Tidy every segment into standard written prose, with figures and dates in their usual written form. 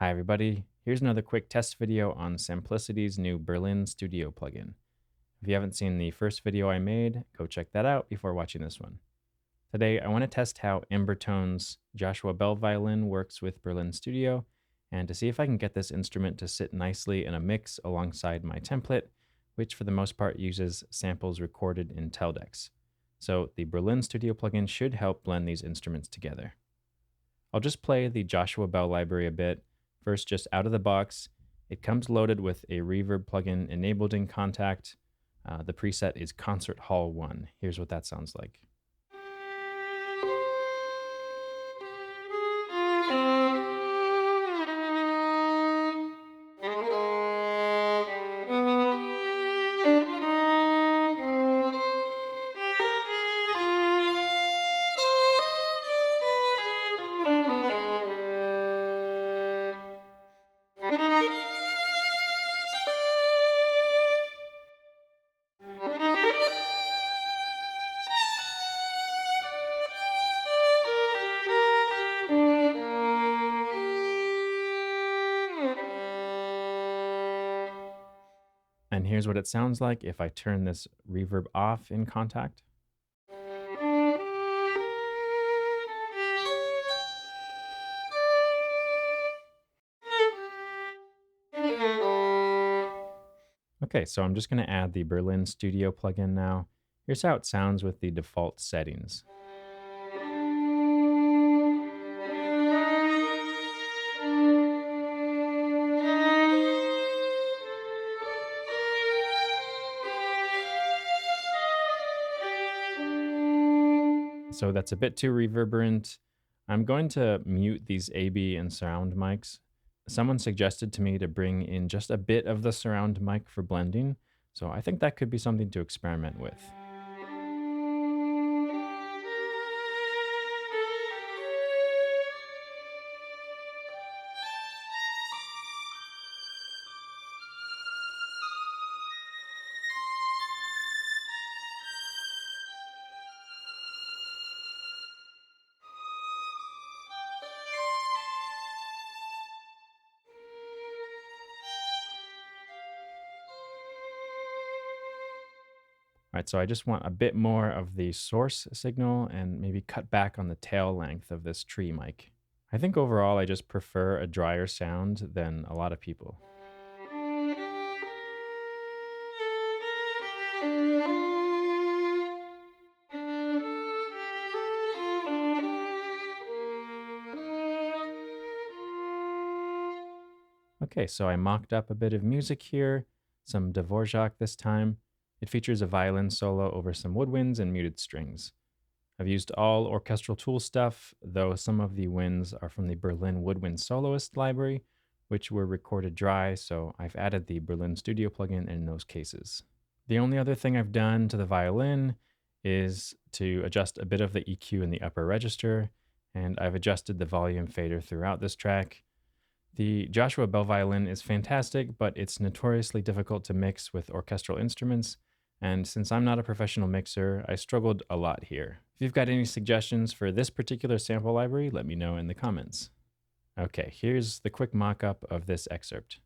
Hi everybody, here's another quick test video on Samplicity's new Berlin Studio plugin. If you haven't seen the first video I made, go check that out before watching this one. Today I want to test how Embertone's Joshua Bell violin works with Berlin Studio, and to see if I can get this instrument to sit nicely in a mix alongside my template, which for the most part uses samples recorded in Teldex. So the Berlin Studio plugin should help blend these instruments together. I'll just play the Joshua Bell library a bit. First, just out of the box, it comes loaded with a reverb plugin enabled in Contact. The preset is Concert Hall 1. Here's what that sounds like. And here's what it sounds like if I turn this reverb off in Contact. Okay, so I'm just going to add the Berlin Studio plugin now. Here's how it sounds with the default settings. So that's a bit too reverberant. I'm going to mute these AB and surround mics. Someone suggested to me to bring in just a bit of the surround mic for blending, so I think that could be something to experiment with. All right, so I just want a bit more of the source signal and maybe cut back on the tail length of this tree mic. I think overall I just prefer a drier sound than a lot of people. Okay, so I mocked up a bit of music here, some Dvorak this time. It features a violin solo over some woodwinds and muted strings. I've used all orchestral tool stuff, though some of the winds are from the Berlin Woodwind Soloist library, which were recorded dry, so I've added the Berlin Studio plugin in those cases. The only other thing I've done to the violin is to adjust a bit of the EQ in the upper register, and I've adjusted the volume fader throughout this track. The Joshua Bell violin is fantastic, but it's notoriously difficult to mix with orchestral instruments, and since I'm not a professional mixer, I struggled a lot here. If you've got any suggestions for this particular sample library, let me know in the comments. Okay, here's the quick mock-up of this excerpt.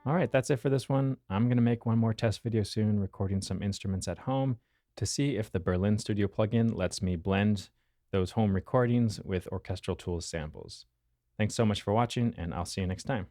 All right, that's it for this one. I'm going to make one more test video soon, recording some instruments at home to see if the Berlin Studio plugin lets me blend those home recordings with orchestral tools samples. Thanks so much for watching, and I'll see you next time.